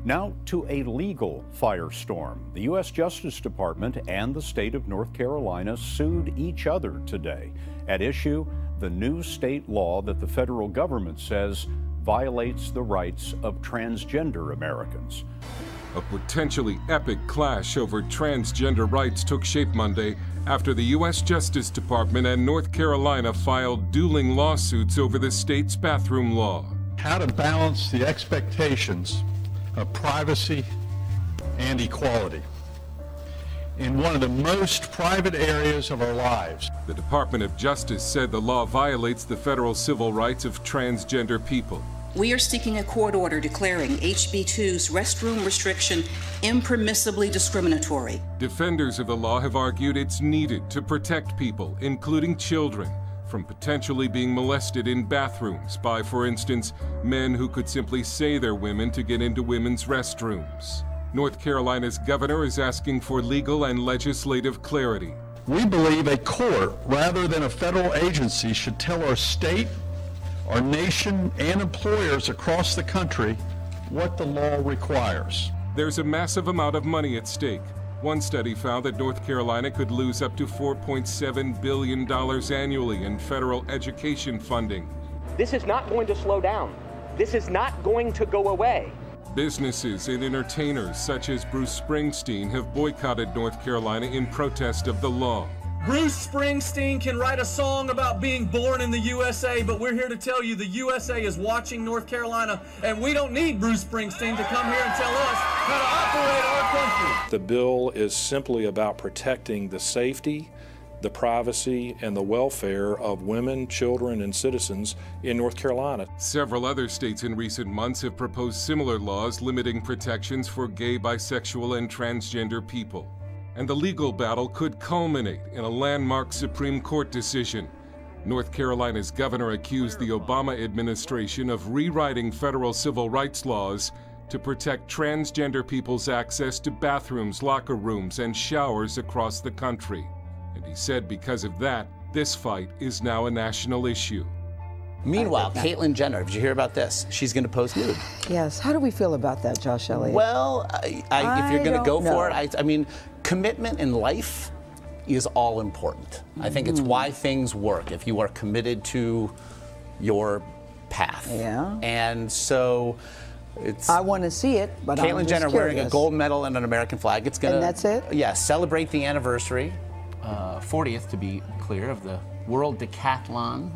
Now to a legal firestorm. The U.S. Justice Department and the state of North Carolina sued each other today. At issue, the new state law that the federal government says violates the rights of transgender Americans. A potentially epic clash over transgender rights took shape Monday after the U.S. Justice Department and North Carolina filed dueling lawsuits over the state's bathroom law. How to balance the expectations of privacy and equality in one of the most private areas of our lives. The Department of Justice said the law violates the federal civil rights of transgender people. We are seeking a court order declaring HB 2's restroom restriction impermissibly discriminatory. Defenders of the law have argued it's needed to protect people, including children, from potentially being molested in bathrooms by, for instance, men who could simply say they're women to get into women's restrooms. North Carolina's governor is asking for legal and legislative clarity. We believe a court, rather than a federal agency, should tell our state, our nation, and employers across the country what the law requires. There's a massive amount of money at stake. One study found that North Carolina could lose up to $4.7 billion annually in federal education funding. This is not going to slow down. This is not going to go away. Businesses and entertainers such as Bruce Springsteen have boycotted North Carolina in protest of the law. Bruce Springsteen can write a song about being born in the USA, but we're here to tell you the USA is watching North Carolina, and we don't need Bruce Springsteen to come here and tell us how to operate our country. The bill is simply about protecting the safety, the privacy, and the welfare of women, children, and citizens in North Carolina. Several other states in recent months have proposed similar laws limiting protections for gay, bisexual, and transgender people. And the legal battle could culminate in a landmark Supreme Court decision. North Carolina's governor accused the Obama administration of rewriting federal civil rights laws to protect transgender people's access to bathrooms, locker rooms, and showers across the country. And he said because of that, this fight is now a national issue. Meanwhile, Caitlyn Jenner, did you hear about this? She's going to pose nude. Yes. How do we feel about that, Josh Elliott? Well, if you're going to go for it, I mean, commitment in life is all important. I think it's why things work, if you are committed to your path. Yeah. And so it's... I want to see it, but Caitlyn Jenner wearing a gold medal and an American flag. It's going to... And that's it? Yeah, celebrate the anniversary, 40th to be clear, of the World Decathlon,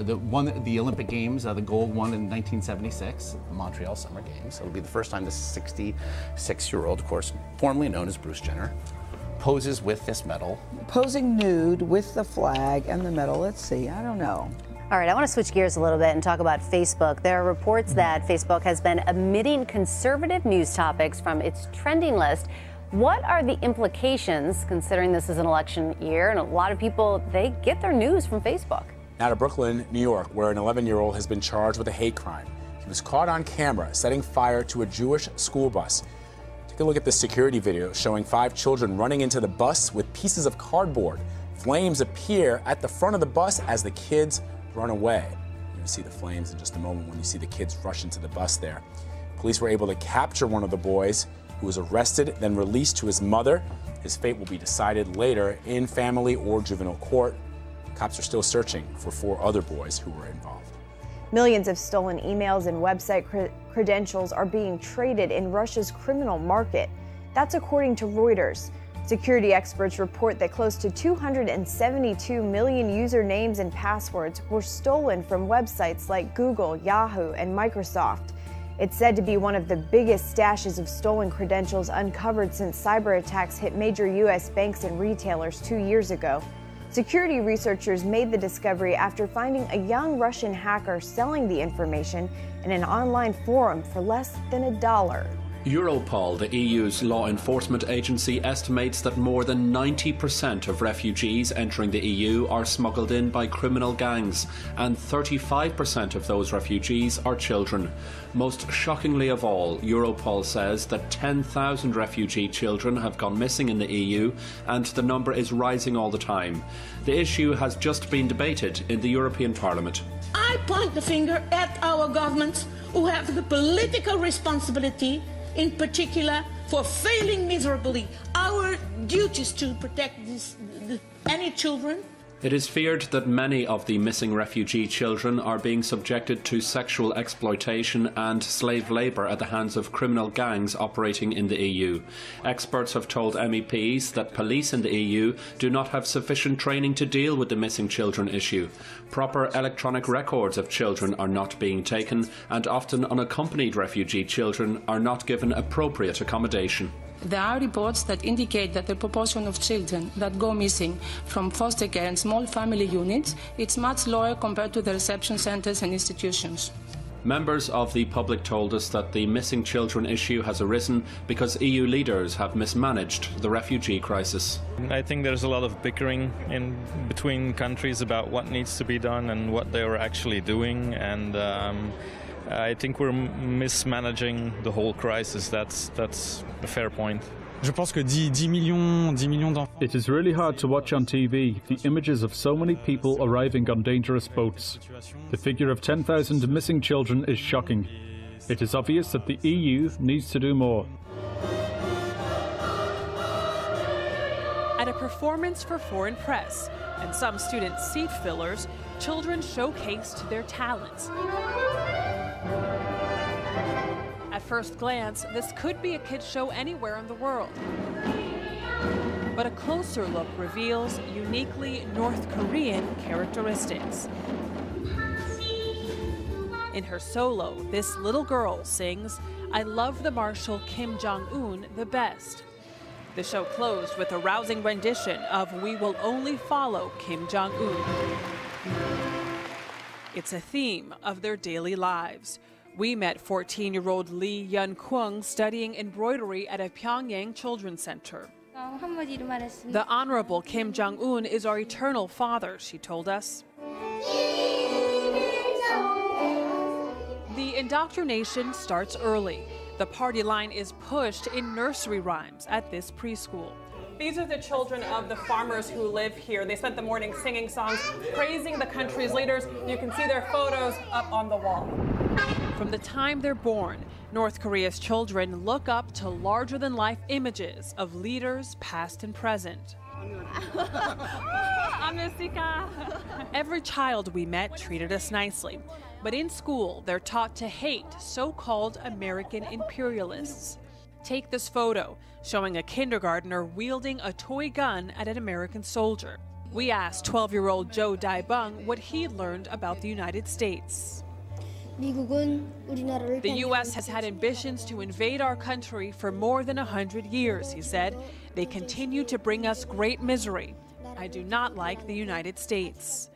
the Olympic Games, the gold won in 1976, the Montreal Summer Games. It'll be the first time this 66-year-old, of course, formerly known as Bruce Jenner, poses with this medal. Posing nude with the flag and the medal. Let's see. I don't know. All right, I want to switch gears a little bit and talk about Facebook. There are reports that Facebook has been omitting conservative news topics from its trending list. What are the implications, considering this is an election year and a lot of people, they get their news from Facebook? Now to Brooklyn, New York, where an 11-year-old has been charged with a hate crime. He was caught on camera setting fire to a Jewish school bus. Take a look at this security video showing 5 children running into the bus with pieces of cardboard. Flames appear at the front of the bus as the kids run away. You'll see the flames in just a moment when you see the kids rush into the bus there. Police were able to capture one of the boys, who was arrested, then released to his mother. His fate will be decided later in family or juvenile court. Cops are still searching for 4 other boys who were involved. Millions of stolen emails and website credentials are being traded in Russia's criminal market. That's according to Reuters. Security experts report that close to 272 million usernames and passwords were stolen from websites like Google, Yahoo, and Microsoft. It's said to be one of the biggest stashes of stolen credentials uncovered since cyber attacks hit major U.S. banks and retailers 2 years ago. Security researchers made the discovery after finding a young Russian hacker selling the information in an online forum for less than $1. Europol, the EU's law enforcement agency, estimates that more than 90% of refugees entering the EU are smuggled in by criminal gangs, and 35% of those refugees are children. Most shockingly of all, Europol says that 10,000 refugee children have gone missing in the EU, and the number is rising all the time. The issue has just been debated in the European Parliament. I point the finger at our governments who have the political responsibility in particular for failing miserably our duties to protect any children. It is feared that many of the missing refugee children are being subjected to sexual exploitation and slave labour at the hands of criminal gangs operating in the EU. Experts have told MEPs that police in the EU do not have sufficient training to deal with the missing children issue. Proper electronic records of children are not being taken, and often unaccompanied refugee children are not given appropriate accommodation. There are reports that indicate that the proportion of children that go missing from foster care and small family units is much lower compared to the reception centres and institutions. Members of the public told us that the missing children issue has arisen because EU leaders have mismanaged the refugee crisis. I think there's a lot of bickering in between countries about what needs to be done and what they were actually doing, and I think we're mismanaging the whole crisis. That's a fair point. Je pense que 10 millions d'enfants. It is really hard to watch on TV the images of so many people arriving on dangerous boats. The figure of 10,000 missing children is shocking. It is obvious that the EU needs to do more. At a performance for foreign press and some student seat fillers, children showcased their talents. At first glance, this could be a kids' show anywhere in the world. But a closer look reveals uniquely North Korean characteristics. In her solo, this little girl sings, "I love the Marshal Kim Jong-un the best." The show closed with a rousing rendition of "We Will Only Follow Kim Jong-un." It's a theme of their daily lives. We met 14-year-old Lee Yun-kwung studying embroidery at a Pyongyang Children's Center. The Honorable Kim Jong-un is our eternal father, she told us. The indoctrination starts early. The party line is pushed in nursery rhymes at this preschool. These are the children of the farmers who live here. They spent the morning singing songs, praising the country's leaders. You can see their photos up on the wall. From the time they're born, North Korea's children look up to larger-than-life images of leaders past and present. Every child we met treated us nicely, but in school they're taught to hate so-called American imperialists. Take this photo, showing a kindergartner wielding a toy gun at an American soldier. We asked 12-year-old Joe Daibung what he learned about the United States. The U.S. has had ambitions to invade our country for more than 100 years, he said. They continue to bring us great misery. I do not like the United States.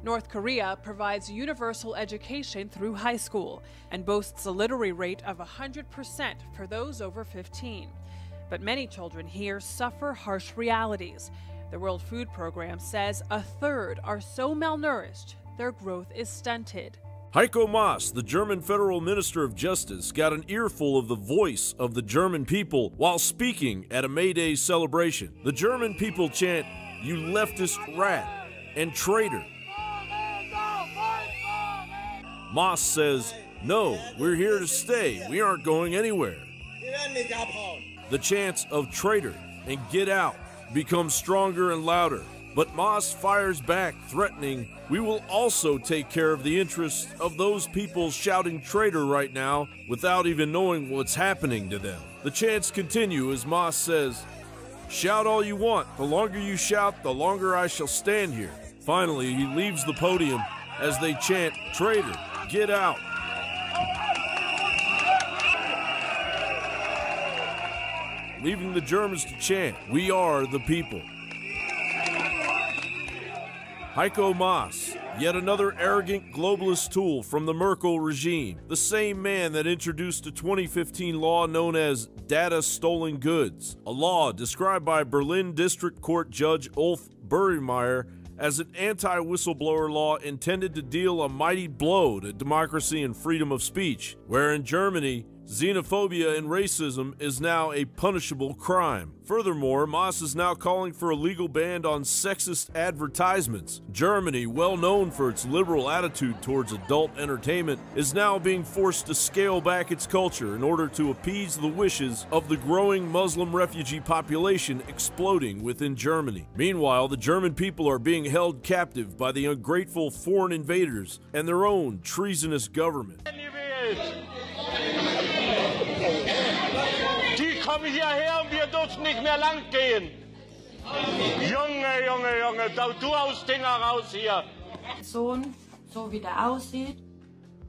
North Korea provides universal education through high school and boasts a literacy rate of 100% for those over 15. But many children here suffer harsh realities. The World Food Program says a third are so malnourished, their growth is stunted. Heiko Maas, the German Federal Minister of Justice, got an earful of the voice of the German people while speaking at a May Day celebration. The German people chant, "You leftist rat," and "traitor." Maas says, "No, we're here to stay. We aren't going anywhere." The chants of "traitor" and "get out" become stronger and louder. But Maas fires back, threatening, "We will also take care of the interests of those people shouting traitor right now without even knowing what's happening to them." The chants continue as Maas says, "Shout all you want. The longer you shout, the longer I shall stand here." Finally, he leaves the podium as they chant, "Traitor, get out." Leaving the Germans to chant, "We are the people." Heiko Maas, yet another arrogant globalist tool from the Merkel regime, the same man that introduced a 2015 law known as Data Stolen Goods, a law described by Berlin District Court Judge Ulf Burmeier as an anti-whistleblower law intended to deal a mighty blow to democracy and freedom of speech, where in Germany, Xenophobia and racism is now a punishable crime. Furthermore, Moss is now calling for a legal ban on sexist advertisements. Germany, well known for its liberal attitude towards adult entertainment, is now being forced to scale back its culture in order to appease the wishes of the growing Muslim refugee population exploding within Germany. Meanwhile, the German people are being held captive by the ungrateful foreign invaders and their own treasonous government. Die kommen hierher und wir dürfen nicht mehr lang gehen. Junge, du aus Dinger raus hier. Sohn, so wie der aussieht,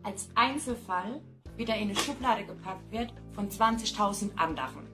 als Einzelfall wieder in eine Schublade gepackt wird von 20.000 anderen.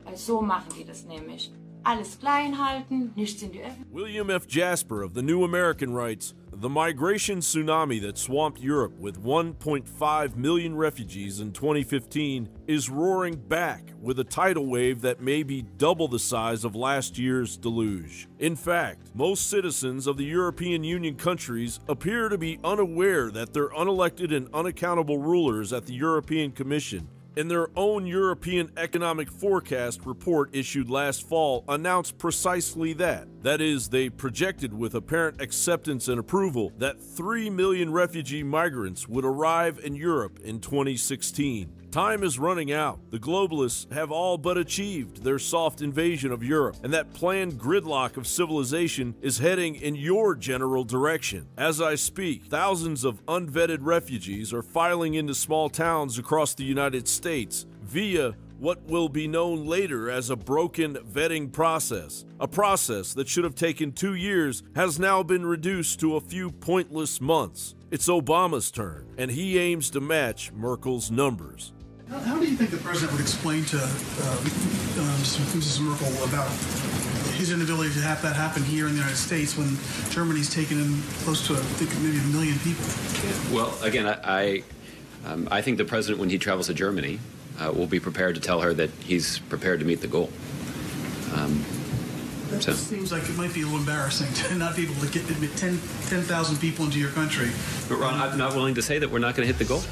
Weil so machen die das nämlich. Alles klein halten, nichts in die Öffentlichkeit. William F. Jasper of the New American writes, "The migration tsunami that swamped Europe with 1.5 million refugees in 2015 is roaring back with a tidal wave that may be double the size of last year's deluge. In fact, most citizens of the European Union countries appear to be unaware that their unelected and unaccountable rulers at the European Commission in their own European Economic Forecast report issued last fall announced precisely that. That is, they projected with apparent acceptance and approval that 3 million refugee migrants would arrive in Europe in 2016. Time is running out. The globalists have all but achieved their soft invasion of Europe, and that planned gridlock of civilization is heading in your general direction. As I speak, thousands of unvetted refugees are filing into small towns across the United States via what will be known later as a broken vetting process. A process that should have taken 2 years has now been reduced to a few pointless months. It's Obama's turn, and he aims to match Merkel's numbers. How do you think the president would explain to Mrs. Merkel about his inability to have that happen here in the United States when Germany's taken in close to, I think, maybe 1 million people? Well, again, I think the president, when he travels to Germany, will be prepared to tell her that he's prepared to meet the goal. That seems like it might be a little embarrassing to not be able to admit 10,000 people into your country. But Ron, I'm not willing to say that we're not going to hit the goal.